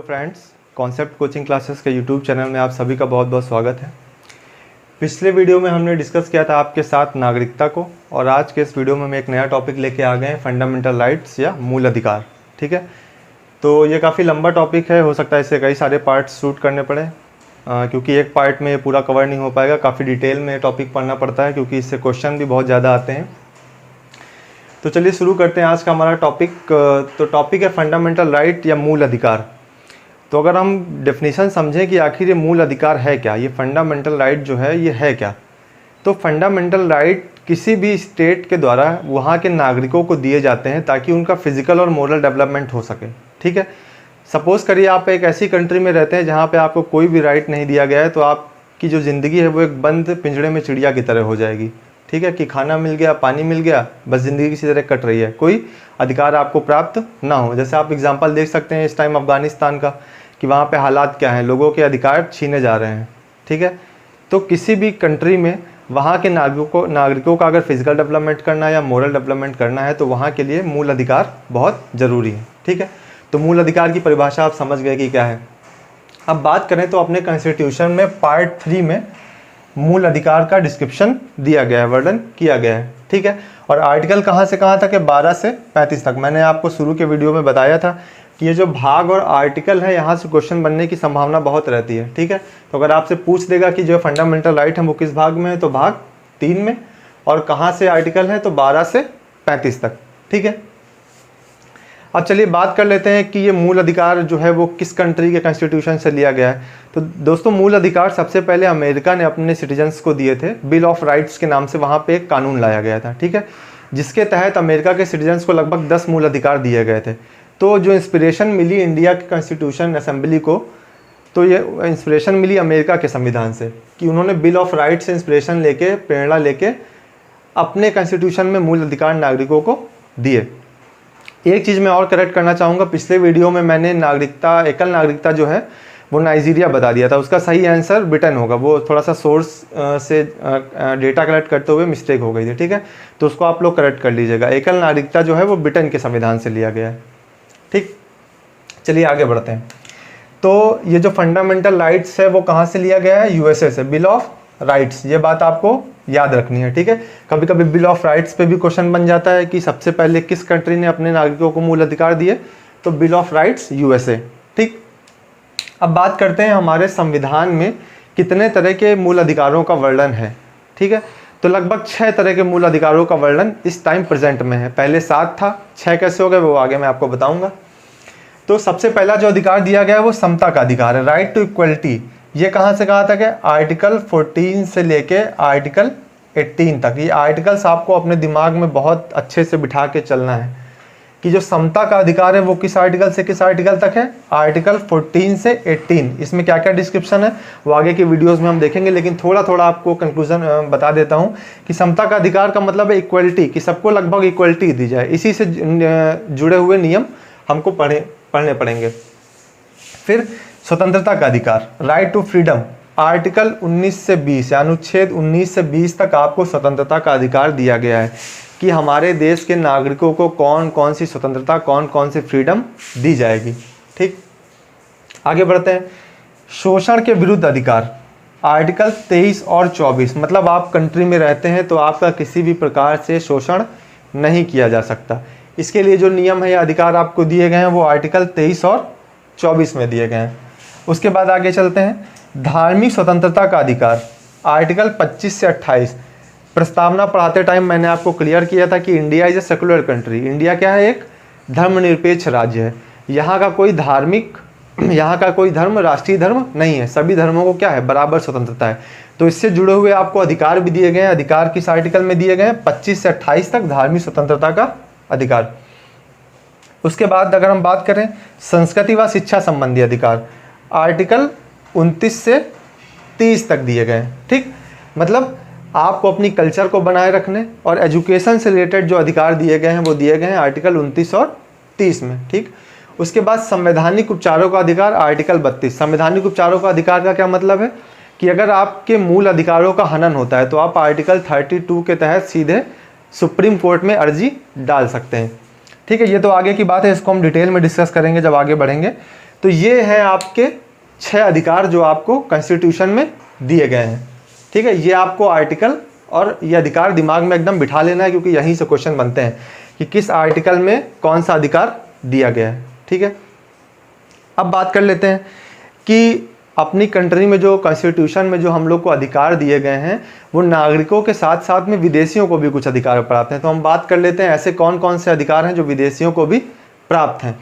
Friends, concept coaching classes के YouTube channel में आप सभी का बहुत बहुत स्वागत है। पिछले वीडियो में हमने डिस्कस किया था आपके साथ नागरिकता को, और आज के इस वीडियो में हम एक नया टॉपिक लेके आ गए हैं, फंडामेंटल राइट्स या मूल अधिकार। ठीक है, तो ये काफ़ी लंबा टॉपिक है, हो सकता है इससे कई सारे पार्ट्स शूट करने पड़े क्योंकि एक पार्ट में ये पूरा कवर नहीं हो पाएगा। काफ़ी डिटेल में टॉपिक पढ़ना पड़ता है क्योंकि इससे क्वेश्चन भी बहुत ज़्यादा आते हैं। तो चलिए शुरू करते हैं आज का हमारा टॉपिक। तो टॉपिक है फंडामेंटल राइट या मूल अधिकार। तो अगर हम डेफिनेशन समझें कि आखिर ये मूल अधिकार है क्या, ये फंडामेंटल राइट जो है ये है क्या, तो फंडामेंटल राइट किसी भी स्टेट के द्वारा वहाँ के नागरिकों को दिए जाते हैं ताकि उनका फिजिकल और मोरल डेवलपमेंट हो सके। ठीक है, सपोज़ करिए आप एक ऐसी कंट्री में रहते हैं जहाँ पे आपको कोई भी राइट नहीं दिया गया है, तो आपकी जो ज़िंदगी है वो एक बंद पिंजड़े में चिड़िया की तरह हो जाएगी। ठीक है, कि खाना मिल गया, पानी मिल गया, बस ज़िंदगी किसी तरह कट रही है, कोई अधिकार आपको प्राप्त ना हो। जैसे आप एग्जांपल देख सकते हैं इस टाइम अफ़गानिस्तान का, कि वहाँ पे हालात क्या हैं, लोगों के अधिकार छीने जा रहे हैं। ठीक है, तो किसी भी कंट्री में वहाँ के नागरिकों का अगर फिजिकल डेवलपमेंट करना है या मोरल डेवलपमेंट करना है तो वहाँ के लिए मूल अधिकार बहुत ज़रूरी है। ठीक है, तो मूल अधिकार की परिभाषा आप समझ गए कि क्या है। अब बात करें तो अपने कॉन्स्टिट्यूशन में पार्ट 3 में मूल अधिकार का डिस्क्रिप्शन दिया गया है, वर्णन किया गया है। ठीक है, और आर्टिकल कहाँ से कहाँ तक है, 12 से 35 तक। मैंने आपको शुरू के वीडियो में बताया था कि ये जो भाग और आर्टिकल है, यहाँ से क्वेश्चन बनने की संभावना बहुत रहती है। ठीक है, तो अगर आपसे पूछ देगा कि जो फंडामेंटल राइट है वो किस भाग में है, तो भाग 3 में, और कहाँ से आर्टिकल है, तो 12 से 35 तक। ठीक है, अब चलिए बात कर लेते हैं कि ये मूल अधिकार जो है वो किस कंट्री के कॉन्स्टिट्यूशन से लिया गया है। तो दोस्तों, मूल अधिकार सबसे पहले अमेरिका ने अपने सिटीजन्स को दिए थे, बिल ऑफ राइट्स के नाम से वहाँ पे एक कानून लाया गया था। ठीक है, जिसके तहत अमेरिका के सिटीजन्स को लगभग 10 मूल अधिकार दिए गए थे। तो जो इंस्पिरेशन मिली इंडिया के कॉन्स्टिट्यूशन असेंबली को, तो ये इंस्पिरेशन मिली अमेरिका के संविधान से, कि उन्होंने बिल ऑफ राइट्स से इंस्पिरेशन लेके, प्रेरणा लेके अपने कॉन्स्टिट्यूशन में मूल अधिकार नागरिकों को दिए। एक चीज़ मैं और करेक्ट करना चाहूँगा, पिछले वीडियो में मैंने नागरिकता, एकल नागरिकता जो है वो नाइजीरिया बता दिया था, उसका सही आंसर ब्रिटेन होगा। वो थोड़ा सा सोर्स से डेटा कलेक्ट करते हुए मिस्टेक हो गई थी। ठीक है, तो उसको आप लोग करेक्ट कर लीजिएगा। एकल नागरिकता जो है वो ब्रिटेन के संविधान से लिया गया है। ठीक, चलिए आगे बढ़ते हैं। तो ये जो फंडामेंटल राइट्स है वो कहाँ से लिया गया है, यूएसए से, बिल ऑफ राइट्स। ये बात आपको याद रखनी है। ठीक है, कभी कभी बिल ऑफ राइट्स पे भी क्वेश्चन बन जाता है कि सबसे पहले किस कंट्री ने अपने नागरिकों को मूल अधिकार दिए, तो बिल ऑफ राइट्स यूएसए। ठीक, अब बात करते हैं हमारे संविधान में कितने तरह के मूल अधिकारों का वर्णन है। ठीक है, तो लगभग 6 तरह के मूल अधिकारों का वर्णन इस टाइम प्रेजेंट में है। पहले 7 था, 6 कैसे हो गए वो आगे मैं आपको बताऊंगा। तो सबसे पहला जो अधिकार दिया गया है वो समता का अधिकार है, राइट टू इक्वलिटी। ये कहाँ से कहाँ तक है, आर्टिकल 14 से लेके आर्टिकल 18 तक। ये आर्टिकल्स आपको अपने दिमाग में बहुत अच्छे से बिठा के चलना है कि जो समता का अधिकार है वो किस आर्टिकल से किस आर्टिकल तक है, आर्टिकल 14 से 18। इसमें क्या क्या डिस्क्रिप्शन है वो आगे के वीडियोस में हम देखेंगे, लेकिन थोड़ा थोड़ा आपको कंक्लूजन बता देता हूँ कि समता का अधिकार का मतलब है इक्वलिटी, कि सबको लगभग इक्वलिटी दी जाए। इसी से जुड़े हुए नियम हमको पढ़ने पड़ेंगे। फिर स्वतंत्रता का अधिकार, राइट टू फ्रीडम, आर्टिकल 19 से 20 या अनुच्छेद 19 से 20 तक आपको स्वतंत्रता का अधिकार दिया गया है कि हमारे देश के नागरिकों को कौन कौन सी स्वतंत्रता, कौन कौन सी फ्रीडम दी जाएगी। ठीक, आगे बढ़ते हैं। शोषण के विरुद्ध अधिकार, आर्टिकल 23 और 24, मतलब आप कंट्री में रहते हैं तो आपका किसी भी प्रकार से शोषण नहीं किया जा सकता। इसके लिए जो नियम है या अधिकार आपको दिए गए हैं वो आर्टिकल 23 और 24 में दिए गए हैं। उसके बाद आगे चलते हैं। धार्मिक स्वतंत्रता का अधिकार, आर्टिकल 25 से 28। प्रस्तावना पढ़ाते टाइम मैंने आपको क्लियर किया था कि India is a secular country. India क्या है, एक धर्मनिरपेक्ष राज्य है। यहाँ का कोई धर्म राष्ट्रीय धर्म नहीं है, सभी धर्मों को क्या है, बराबर स्वतंत्रता है। तो इससे जुड़े हुए आपको अधिकार भी दिए गए हैं। अधिकार किस आर्टिकल में दिए गए हैं, 25 से 28 तक धार्मिक स्वतंत्रता का अधिकार। उसके बाद अगर हम बात करें संस्कृति व शिक्षा संबंधी अधिकार, आर्टिकल 29 से 30 तक दिए गए हैं। ठीक, मतलब आपको अपनी कल्चर को बनाए रखने और एजुकेशन से रिलेटेड जो अधिकार दिए गए हैं वो दिए गए हैं आर्टिकल 29 और 30 में। ठीक, उसके बाद संवैधानिक उपचारों का अधिकार, आर्टिकल 32। संवैधानिक उपचारों का अधिकार का क्या मतलब है कि अगर आपके मूल अधिकारों का हनन होता है तो आप आर्टिकल 32 के तहत सीधे सुप्रीम कोर्ट में अर्जी डाल सकते हैं। ठीक है, ये तो आगे की बात है, इसको हम डिटेल में डिस्कस करेंगे जब आगे बढ़ेंगे। तो ये है आपके 6 अधिकार जो आपको कॉन्स्टिट्यूशन में दिए गए हैं। ठीक है, ये आपको आर्टिकल और ये अधिकार दिमाग में एकदम बिठा लेना है, क्योंकि यहीं से क्वेश्चन बनते हैं कि किस आर्टिकल में कौन सा अधिकार दिया गया है। ठीक है, अब बात कर लेते हैं कि अपनी कंट्री में जो कॉन्स्टिट्यूशन में जो हम लोग को अधिकार दिए गए हैं वो नागरिकों के साथ साथ में विदेशियों को भी कुछ अधिकार प्राप्त हैं। तो हम बात कर लेते हैं ऐसे कौन कौन से अधिकार हैं जो विदेशियों को भी प्राप्त हैं।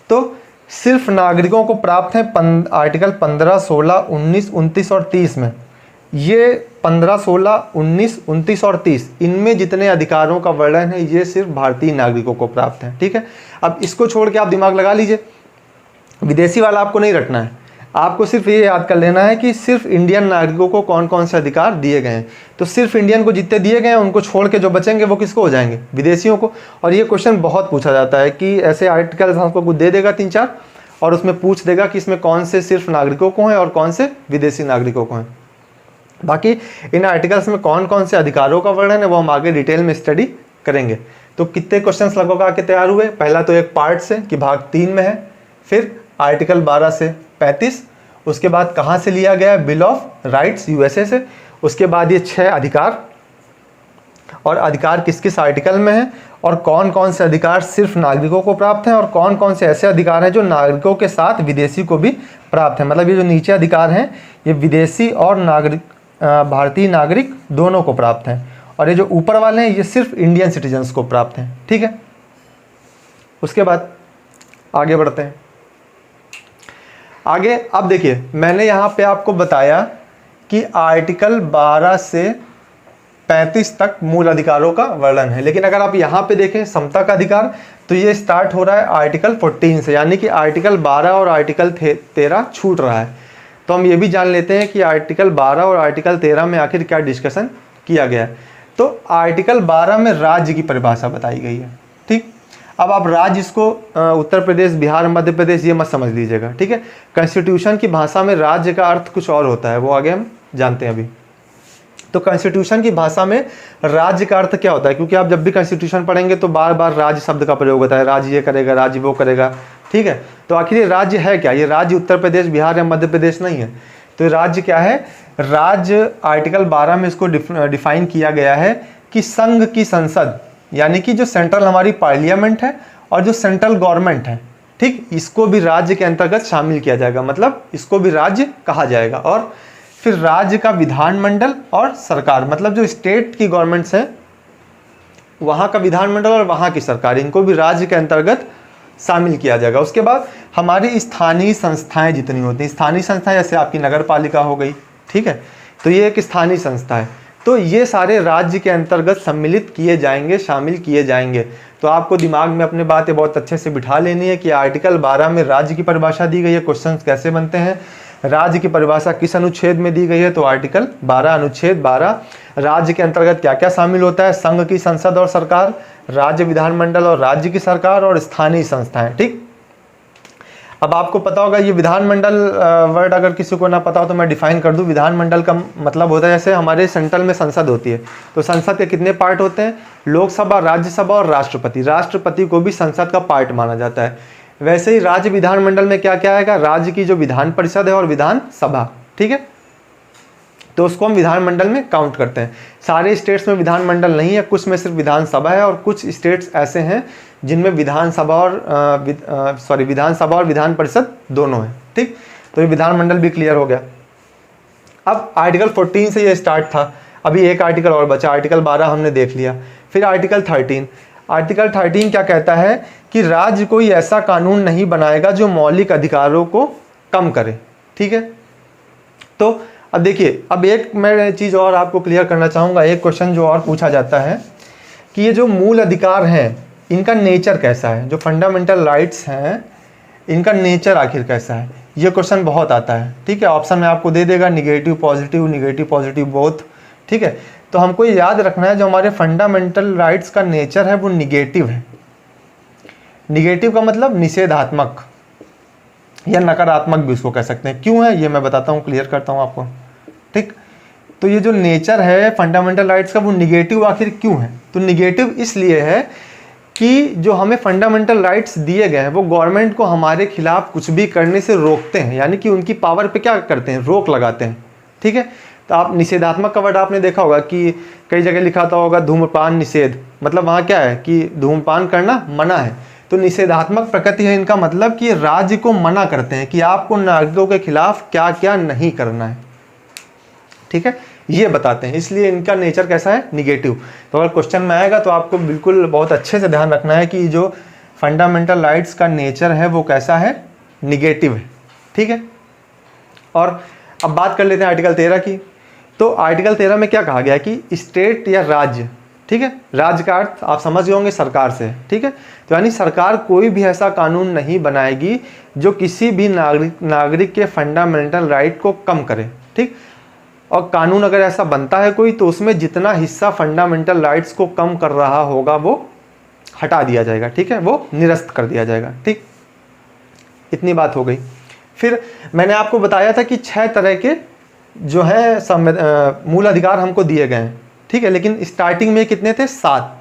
तो सिर्फ नागरिकों को प्राप्त हैं आर्टिकल 15, 16, 19, 29 और 30 में। ये 15, 16, 19, 29 और 30 इनमें जितने अधिकारों का वर्णन है ये सिर्फ भारतीय नागरिकों को प्राप्त है। ठीक है, अब इसको छोड़ के आप दिमाग लगा लीजिए, विदेशी वाला आपको नहीं रटना है, आपको सिर्फ ये याद कर लेना है कि सिर्फ इंडियन नागरिकों को कौन कौन से अधिकार दिए गए हैं। तो सिर्फ इंडियन को जितने दिए गए हैं उनको छोड़ के जो बचेंगे वो किसको हो जाएंगे, विदेशियों को। और ये क्वेश्चन बहुत पूछा जाता है कि ऐसे आर्टिकल आपको कुछ दे देगा 3-4 और उसमें पूछ देगा कि इसमें कौन से सिर्फ नागरिकों को हैं और कौन से विदेशी नागरिकों को हैं। बाकी इन आर्टिकल्स में कौन कौन से अधिकारों का वर्णन है वो हम आगे डिटेल में स्टडी करेंगे। तो कितने क्वेश्चंस लगभग आके तैयार हुए, पहला तो एक पार्ट से कि भाग 3 में है, फिर आर्टिकल 12 से 35, उसके बाद कहाँ से लिया गया है, बिल ऑफ राइट्स यूएसए से, उसके बाद ये 6 अधिकार और अधिकार किस किस आर्टिकल में है और कौन कौन से अधिकार सिर्फ नागरिकों को प्राप्त हैं और कौन कौन से ऐसे अधिकार हैं जो नागरिकों के साथ विदेशी को भी प्राप्त हैं। मतलब ये जो नीचे अधिकार हैं ये विदेशी और नागरिक भारतीय नागरिक दोनों को प्राप्त हैं, और ये जो ऊपर वाले हैं ये सिर्फ इंडियन सिटीजन्स को प्राप्त हैं। ठीक है, उसके बाद आगे बढ़ते हैं। आगे अब देखिए, मैंने यहाँ पे आपको बताया कि आर्टिकल 12 से 35 तक मूल अधिकारों का वर्णन है, लेकिन अगर आप यहाँ पे देखें समता का अधिकार तो ये स्टार्ट हो रहा है आर्टिकल 14 से, यानी कि आर्टिकल 12 और आर्टिकल 13 छूट रहा है। तो हम ये भी जान लेते हैं कि आर्टिकल 12 और आर्टिकल 13 में आखिर क्या डिस्कशन किया गया है। तो आर्टिकल 12 में राज्य की परिभाषा बताई गई है। ठीक, अब आप राज्य इसको उत्तर प्रदेश, बिहार, मध्य प्रदेश ये मत समझ लीजिएगा। ठीक है, कॉन्स्टिट्यूशन की भाषा में राज्य का अर्थ कुछ और होता है, वो आगे हम जानते हैं अभी। तो कॉन्स्टिट्यूशन की भाषा में राज्य का अर्थ क्या होता है, क्योंकि आप जब भी कॉन्स्टिट्यूशन पढ़ेंगे तो बार बार राज्य शब्द का प्रयोग होता है, राज्य ये करेगा, राज्य वो करेगा। ठीक है, तो आखिर ये राज्य है क्या, ये राज्य उत्तर प्रदेश, बिहार या मध्य प्रदेश नहीं है। तो राज्य क्या है, राज्य आर्टिकल 12 में इसको डिफाइन किया गया है कि संघ की संसद, यानी कि जो सेंट्रल हमारी पार्लियामेंट है और जो सेंट्रल गवर्नमेंट है, ठीक, इसको भी राज्य के अंतर्गत शामिल किया जाएगा, मतलब इसको भी राज्य कहा जाएगा। और फिर राज्य का विधानमंडल और सरकार, मतलब जो स्टेट की गवर्नमेंट्स हैं वहाँ का विधानमंडल और वहाँ की सरकार, इनको भी राज्य के अंतर्गत शामिल किया जाएगा। उसके बाद हमारी स्थानीय संस्थाएं जितनी होती हैं, स्थानीय संस्थाएं जैसे आपकी नगर पालिका हो गई, ठीक है, तो ये एक स्थानीय संस्था है, तो ये सारे राज्य के अंतर्गत सम्मिलित किए जाएंगे, शामिल किए जाएंगे। तो आपको दिमाग में अपने बातें बहुत अच्छे से बिठा लेनी है कि आर्टिकल 12 में राज्य की परिभाषा दी गई है, क्वेश्चंस कैसे बनते हैं, राज्य की परिभाषा किस अनुच्छेद में दी गई है, तो आर्टिकल 12 अनुच्छेद 12 राज्य के अंतर्गत क्या क्या शामिल होता है, संघ की संसद और सरकार, राज्य विधानमंडल और राज्य की सरकार और स्थानीय संस्थाएं। ठीक, अब आपको पता होगा ये विधानमंडल वर्ड अगर किसी को ना पता हो तो मैं डिफाइन कर दूं। विधानमंडल का मतलब होता है जैसे हमारे सेंट्रल में संसद होती है, तो संसद के कितने पार्ट होते हैं, लोकसभा, राज्यसभा और राष्ट्रपति। राष्ट्रपति को भी संसद का पार्ट माना जाता है। वैसे ही राज्य विधानमंडल में क्या क्या आएगा, राज्य की जो विधान परिषद है और विधानसभा, ठीक है, तो उसको हम विधानमंडल में काउंट करते हैं। सारे स्टेट्स में विधानमंडल नहीं है, कुछ में सिर्फ विधानसभा है और कुछ स्टेट्स ऐसे हैं जिनमें विधानसभा और विधान परिषद दोनों है। ठीक, तो ये विधानमंडल भी क्लियर हो गया। अब आर्टिकल 14 से ये स्टार्ट था, अभी एक आर्टिकल और बचा, आर्टिकल 12 हमने देख लिया। फिर आर्टिकल 13, आर्टिकल 13 क्या कहता है कि राज्य कोई ऐसा कानून नहीं बनाएगा जो मौलिक अधिकारों को कम करे। ठीक है, तो अब देखिए, अब एक मैं चीज़ और आपको क्लियर करना चाहूँगा। एक क्वेश्चन जो और पूछा जाता है कि ये जो मूल अधिकार हैं इनका नेचर कैसा है, जो फंडामेंटल राइट्स हैं इनका नेचर आखिर कैसा है, ये क्वेश्चन बहुत आता है। ठीक है, ऑप्शन में आपको दे देगा निगेटिव पॉजिटिव बोथ। ठीक है, तो हमको ये याद रखना है जो हमारे फंडामेंटल राइट्स का नेचर है वो निगेटिव है। निगेटिव का मतलब निषेधात्मक या नकारात्मक भी उसको कह सकते हैं। क्यों है ये मैं बताता हूँ, क्लियर करता हूँ आपको। ठीक, तो ये जो नेचर है फंडामेंटल राइट्स का वो निगेटिव आखिर क्यों है, तो निगेटिव इसलिए है कि जो हमें फंडामेंटल राइट्स दिए गए हैं वो गवर्नमेंट को हमारे खिलाफ कुछ भी करने से रोकते हैं, यानी कि उनकी पावर पे क्या करते हैं, रोक लगाते हैं। ठीक है, तो आप निषेधात्मक का वर्ड आपने देखा होगा कि कई जगह लिखा होगा धूम्रपान निषेध, मतलब वहाँ क्या है कि धूम्रपान करना मना है। तो निषेधात्मक प्रकृति है इनका मतलब कि राज्य को मना करते हैं कि आपको नागरिकों के खिलाफ क्या क्या नहीं करना है। ठीक है, ये बताते हैं, इसलिए इनका नेचर कैसा है, निगेटिव। तो अगर क्वेश्चन में आएगा तो आपको बिल्कुल बहुत अच्छे से ध्यान रखना है कि जो फंडामेंटल राइट्स का नेचर है वो कैसा है, निगेटिव है। ठीक है, और अब बात कर लेते हैं आर्टिकल 13 की। तो आर्टिकल 13 में क्या कहा गया है कि स्टेट या राज्य, ठीक है, राज्य का अर्थ आप समझ गए होंगे सरकार से। ठीक है, तो यानी सरकार कोई भी ऐसा कानून नहीं बनाएगी जो किसी भी नागरिक के फंडामेंटल राइट को कम करे। ठीक, और कानून अगर ऐसा बनता है कोई तो उसमें जितना हिस्सा फंडामेंटल राइट्स को कम कर रहा होगा वो हटा दिया जाएगा। ठीक है, वो निरस्त कर दिया जाएगा। ठीक, इतनी बात हो गई। फिर मैंने आपको बताया था कि 6 तरह के जो है मूल अधिकार हमको दिए गए हैं। ठीक है, लेकिन स्टार्टिंग में कितने थे, 7।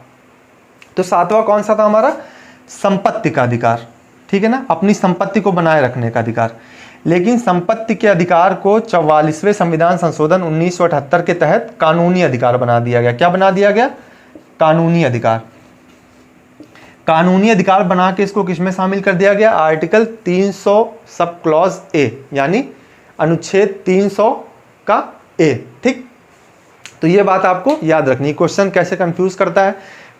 तो 7वां कौन सा था हमारा, संपत्ति का अधिकार। ठीक है ना, अपनी संपत्ति को बनाए रखने का अधिकार। लेकिन संपत्ति के अधिकार को 44वें संविधान संशोधन 1978 के तहत कानूनी अधिकार बना दिया गया। क्या बना दिया गया, कानूनी अधिकार। कानूनी अधिकार बना के इसको किसमें शामिल कर दिया गया, आर्टिकल 300 सब क्लॉज ए, यानी अनुच्छेद 300 का ए। ठीक, तो ये बात आपको याद रखनी। क्वेश्चन कैसे कंफ्यूज करता है,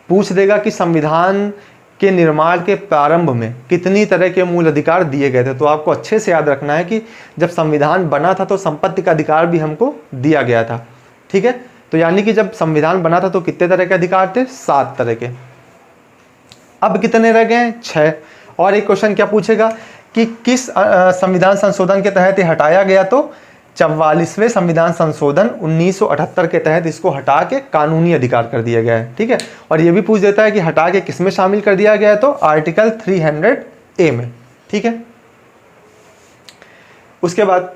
पूछ देगा कि संविधान के निर्माण के प्रारंभ में कितनी तरह के मूल अधिकार दिए गए थे। तो आपको अच्छे से याद रखना है कि जब संविधान बना था तो संपत्ति का अधिकार भी हमको दिया गया था। ठीक है, तो यानी कि जब संविधान बना था तो कितने तरह के अधिकार थे, 7 तरह के। अब कितने रह गए, 6। और एक क्वेश्चन क्या पूछेगा कि किस संविधान संशोधन के तहत ये हटाया गया, तो 44वें संविधान संशोधन 1978 के तहत इसको हटा के कानूनी अधिकार कर दिया गया है। ठीक है, और ये भी पूछ देता है कि हटा के किसमें शामिल कर दिया गया है, तो आर्टिकल 300A में। ठीक है, उसके बाद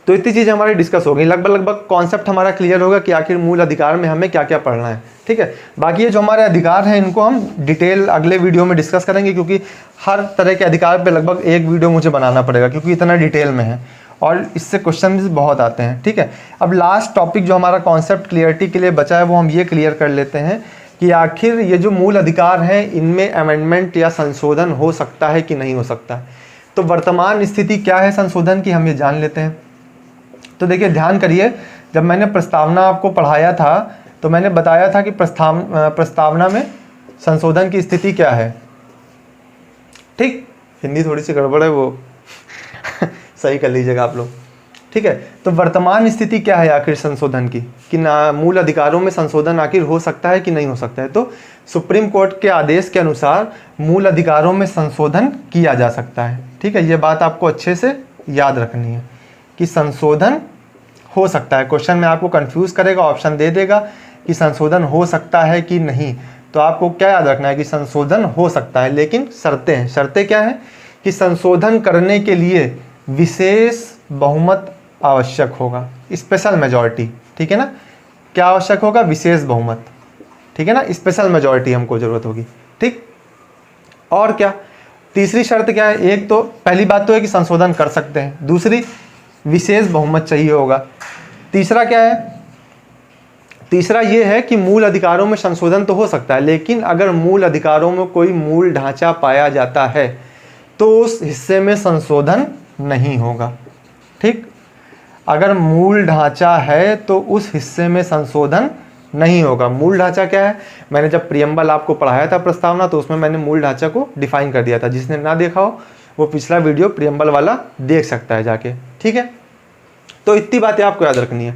तो इतनी चीज़ें हमारी डिस्कस हो गई। लगभग कॉन्सेप्ट हमारा क्लियर होगा कि आखिर मूल अधिकार में हमें क्या क्या पढ़ना है। ठीक है, बाकी ये जो हमारे अधिकार हैं इनको हम डिटेल अगले वीडियो में डिस्कस करेंगे, क्योंकि हर तरह के अधिकार पे लगभग एक वीडियो मुझे बनाना पड़ेगा, क्योंकि इतना डिटेल में है और इससे क्वेश्चन भी बहुत आते हैं। ठीक है, अब लास्ट टॉपिक जो हमारा कॉन्सेप्ट क्लियरिटी के लिए बचा है वो हम ये क्लियर कर लेते हैं कि आखिर ये जो मूल अधिकार हैं इनमें अमेंडमेंट या संशोधन हो सकता है कि नहीं हो सकता है। तो वर्तमान स्थिति क्या है संशोधन की, हम ये जान लेते हैं। तो देखिए ध्यान करिए, जब मैंने प्रस्तावना आपको पढ़ाया था तो मैंने बताया था कि प्रस्तावना में संशोधन की स्थिति क्या है। ठीक, हिंदी थोड़ी सी गड़बड़ है, वो सही कर लीजिएगा आप लोग। ठीक है, तो वर्तमान स्थिति क्या है आखिर संशोधन की, कि ना मूल अधिकारों में संशोधन आखिर हो सकता है कि नहीं हो सकता है। तो सुप्रीम कोर्ट के आदेश के अनुसार मूल अधिकारों में संशोधन किया जा सकता है। ठीक है, ये बात आपको अच्छे से याद रखनी है कि संशोधन हो सकता है। क्वेश्चन में आपको कंफ्यूज करेगा, ऑप्शन दे देगा कि संशोधन हो सकता है कि नहीं, तो आपको क्या याद रखना है कि संशोधन हो सकता है, लेकिन शर्तें हैं। शर्तें क्या है कि संशोधन करने के लिए विशेष बहुमत आवश्यक होगा, स्पेशल मेजॉरिटी। ठीक है ना, क्या आवश्यक होगा, विशेष बहुमत। ठीक है ना, स्पेशल मेजॉरिटी हमको जरूरत होगी। ठीक, और क्या, तीसरी शर्त क्या है, एक तो पहली बात तो है कि संशोधन कर सकते हैं, दूसरी विशेष बहुमत चाहिए होगा। तीसरा क्या है, तीसरा ये है कि मूल अधिकारों में संशोधन तो हो सकता है, लेकिन अगर मूल अधिकारों में कोई मूल ढांचा पाया जाता है तो उस हिस्से में संशोधन नहीं होगा। ठीक, अगर मूल ढांचा है तो उस हिस्से में संशोधन नहीं होगा। मूल ढांचा क्या है, मैंने जब प्रियम्बल आपको पढ़ाया था प्रस्तावना तो उसमें मैंने मूल ढांचा को डिफाइन कर दिया था। जिसने ना देखा हो वो पिछला वीडियो प्रियम्बल वाला देख सकता है जाके। ठीक है, तो इतनी बातें आपको याद रखनी है।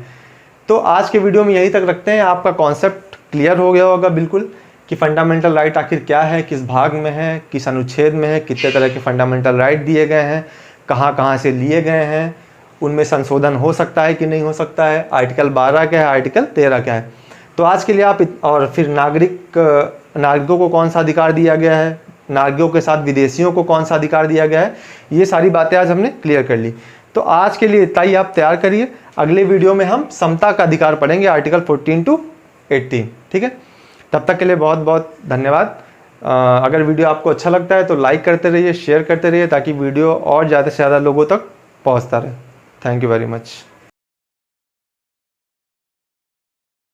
तो आज के वीडियो में यहीं तक रखते हैं। आपका कॉन्सेप्ट क्लियर हो गया होगा बिल्कुल कि फंडामेंटल राइट आखिर क्या है, किस भाग में है, किस अनुच्छेद में है, कितने तरह के फंडामेंटल राइट दिए गए हैं, कहाँ कहाँ से लिए गए हैं, उनमें संशोधन हो सकता है कि नहीं हो सकता है, आर्टिकल 12 क्या है, आर्टिकल 13 क्या है। तो आज के लिए आप और फिर नागरिकों को कौन सा अधिकार दिया गया है, नागरिकों के साथ विदेशियों को कौन सा अधिकार दिया गया है, ये सारी बातें आज हमने क्लियर कर ली। तो आज के लिए इतना ही आप तैयार करिए। अगले वीडियो में हम समता का अधिकार पढ़ेंगे, आर्टिकल 14 to 18। ठीक है, तब तक के लिए बहुत बहुत धन्यवाद। अगर वीडियो आपको अच्छा लगता है तो लाइक करते रहिए, शेयर करते रहिए, ताकि वीडियो और ज़्यादा से ज़्यादा लोगों तक पहुंचता रहे। Thank you very much.